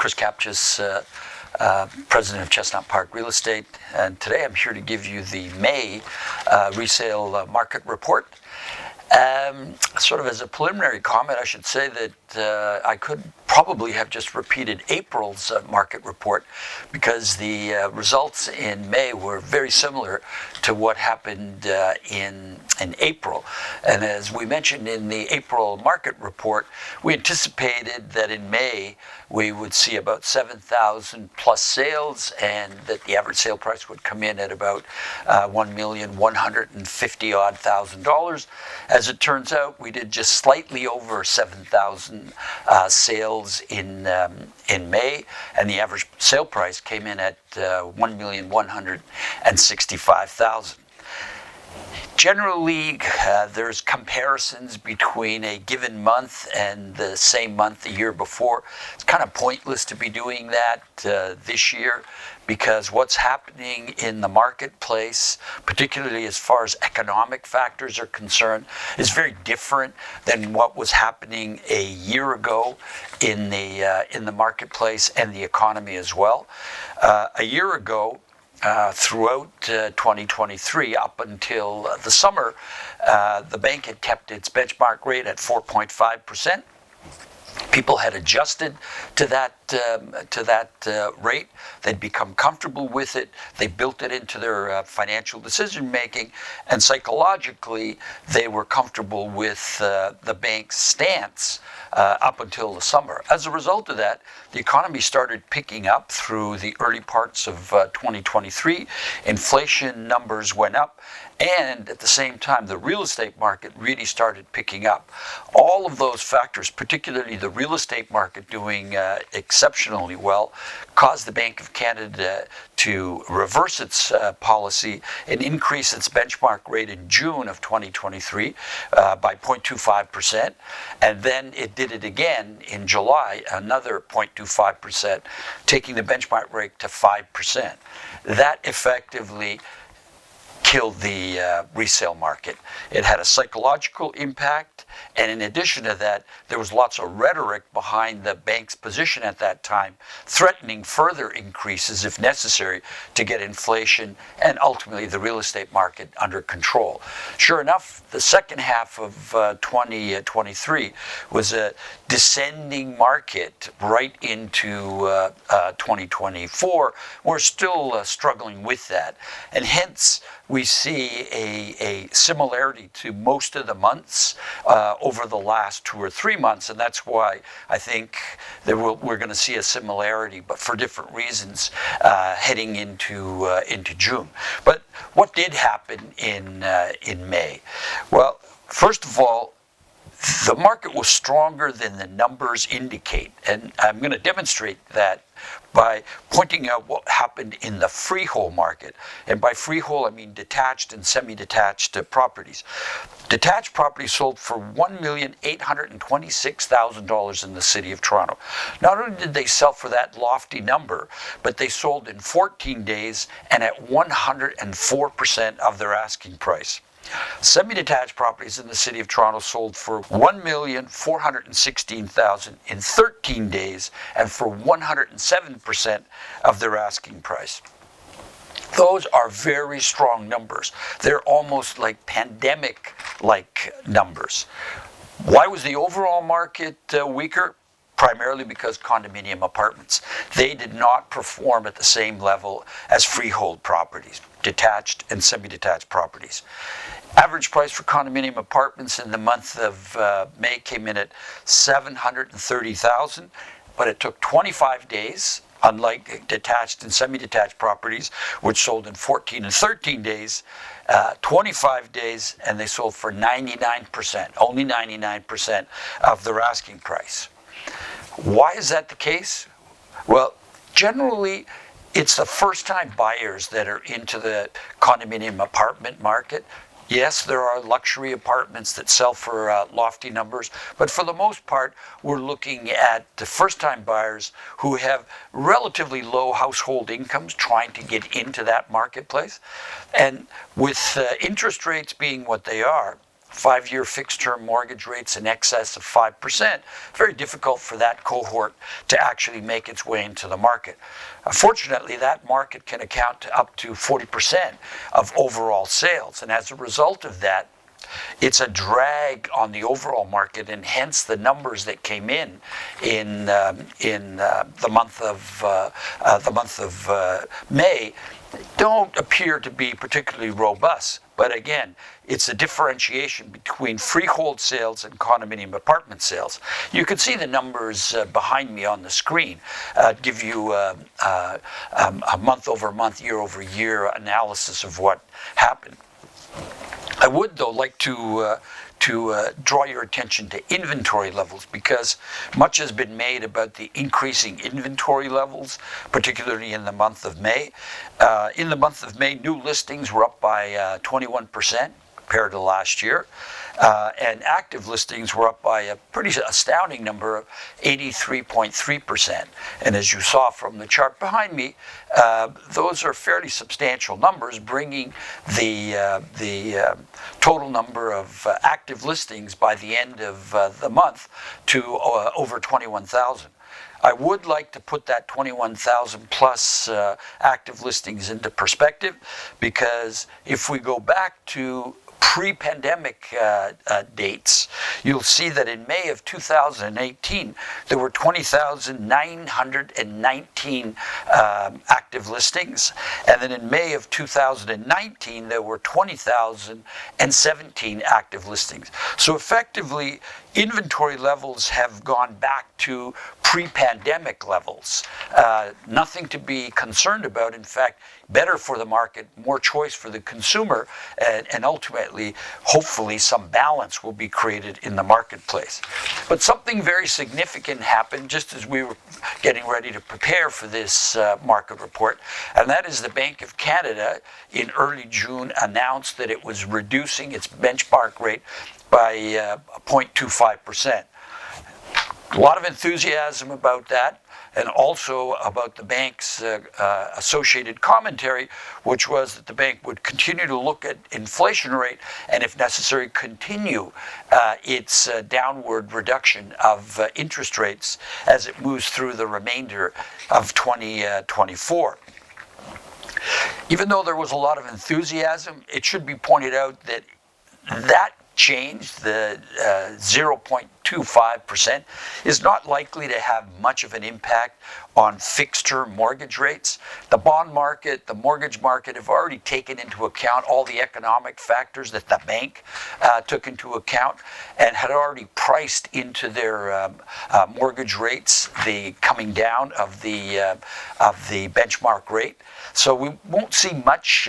Chris Kapches, president of Chestnut Park Real Estate, and today I'm here to give you the May resale market report. Sort of as a preliminary comment, I should say that I could probably have just repeated April's market report because the results in May were very similar to what happened in April. And as we mentioned in the April market report, we anticipated that in May we would see about 7,000 plus sales and that the average sale price would come in at about $1,150,000. As it turns out, we did just slightly over 7,000 sales in May, and the average sale price came in at $1,165,000. Generally, there's comparisons between a given month and the same month the year before. It's kind of pointless to be doing that this year because what's happening in the marketplace, particularly as far as economic factors are concerned, is very different than what was happening a year ago in the marketplace and the economy as well. A year ago, throughout 2023, up until the summer, the bank had kept its benchmark rate at 4.5%. People had adjusted to that rate. They'd become comfortable with it. They built it into their financial decision making, and psychologically, they were comfortable with the bank's stance up until the summer. As a result of that, the economy started picking up through the early parts of 2023. Inflation numbers went up, and at the same time, the real estate market really started picking up. All of those factors, particularly the real estate market doing exceptionally well, caused the Bank of Canada to reverse its policy and increase its benchmark rate in June of 2023 by 0.25%. And then it did it again in July, another 0.25%, taking the benchmark rate to 5%. That effectively killed the resale market. It had a psychological impact, and in addition to that, there was lots of rhetoric behind the bank's position at that time, threatening further increases if necessary to get inflation and ultimately the real estate market under control. Sure enough, the second half of 2023 was a descending market right into 2024. We're still struggling with that, and hence we see a similarity to most of the months over the last 2 or 3 months, and that's why I think that we're going to see a similarity, but for different reasons, heading into June. But what did happen in May? Well, first of all, the market was stronger than the numbers indicate, and I'm going to demonstrate that by pointing out what happened in the freehold market. And by freehold, I mean detached and semi-detached properties. Detached properties sold for $1,826,000 in the city of Toronto. Not only did they sell for that lofty number, but they sold in 14 days and at 104% of their asking price. Semi-detached properties in the city of Toronto sold for $1,416,000 in 13 days and for 107% of their asking price. Those are very strong numbers. They're almost like pandemic-like numbers. Why was the overall market weaker? Primarily because condominium apartments. They did not perform at the same level as freehold properties, detached and semi-detached properties. Average price for condominium apartments in the month of May came in at $730,000, but it took 25 days, unlike detached and semi-detached properties, which sold in 14 and 13 days, 25 days, and they sold for 99%, only 99% of their asking price. Why is that the case? Well, generally, it's the first-time buyers that are into the condominium apartment market. Yes, there are luxury apartments that sell for lofty numbers, but for the most part, we're looking at the first-time buyers who have relatively low household incomes trying to get into that marketplace. And with interest rates being what they are, 5-year fixed-term mortgage rates in excess of 5%, very difficult for that cohort to actually make its way into the market. Fortunately, that market can account to up to 40% of overall sales, and as a result of that, it's a drag on the overall market, and hence the numbers that came in the month of May don't appear to be particularly robust. But again, it's a differentiation between freehold sales and condominium apartment sales. You can see the numbers behind me on the screen give you a month-over-month, year-over-year analysis of what happened. I would, though, like to draw your attention to inventory levels, because much has been made about the increasing inventory levels, particularly in the month of May. In the month of May, new listings were up by 21% compared to last year. And active listings were up by a pretty astounding number of 83.3%. And as you saw from the chart behind me, those are fairly substantial numbers, bringing the total number of active listings by the end of the month to over 21,000. I would like to put that 21,000 plus active listings into perspective, because if we go back to pre-pandemic dates, you'll see that in May of 2018, there were 20,919 active listings. And then in May of 2019, there were 20,017 active listings. So effectively, inventory levels have gone back to pre-pandemic levels. Nothing to be concerned about. In fact, better for the market, more choice for the consumer, and ultimately, hopefully, some balance will be created in the marketplace. But something very significant happened just as we were getting ready to prepare for this market report, and that is the Bank of Canada in early June announced that it was reducing its benchmark rate by 0.25%. A lot of enthusiasm about that, and also about the bank's associated commentary, which was that the bank would continue to look at inflation rate and, if necessary, continue its downward reduction of interest rates as it moves through the remainder of 2024. Even though there was a lot of enthusiasm, it should be pointed out that that change, the 0.25%, is not likely to have much of an impact on fixed-term mortgage rates. The bond market, the mortgage market have already taken into account all the economic factors that the bank took into account, and had already priced into their mortgage rates the coming down of the benchmark rate. So we won't see much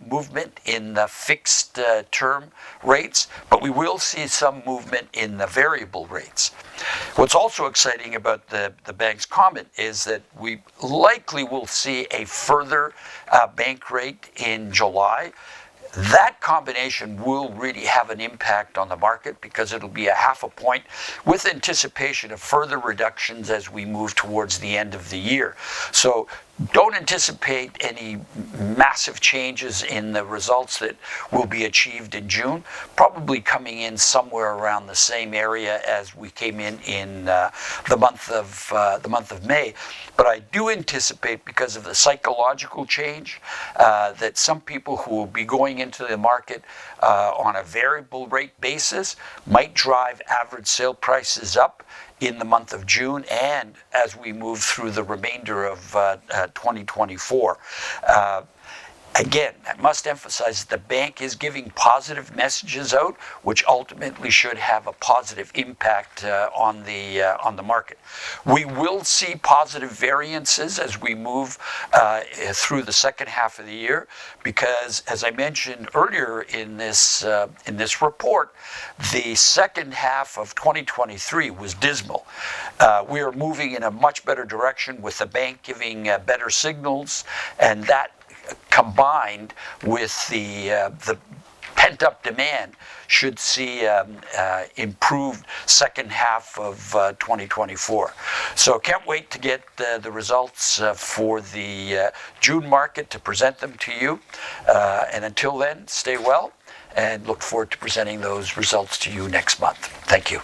movement in the fixed term rates, but we will see some movement in the variable rates. What's also exciting about the bank's comment is that we likely will see a further bank rate in July. That combination will really have an impact on the market, because it'll be a half a point, with anticipation of further reductions as we move towards the end of the year. So don't anticipate any massive changes in the results that will be achieved in June, probably coming in somewhere around the same area as we came in the month of May. But I do anticipate, because of the psychological change, that some people who will be going into the market on a variable rate basis might drive average sale prices up in the month of June, and as we move through the remainder of 2024. Again, I must emphasize that the bank is giving positive messages out, which ultimately should have a positive impact on the market. We will see positive variances as we move through the second half of the year, because, as I mentioned earlier in this report, the second half of 2023 was dismal. We are moving in a much better direction, with the bank giving better signals, and that, combined with the pent-up demand, should see improved second half of 2024. So can't wait to get the results for the June market to present them to you. And until then, stay well, and look forward to presenting those results to you next month. Thank you.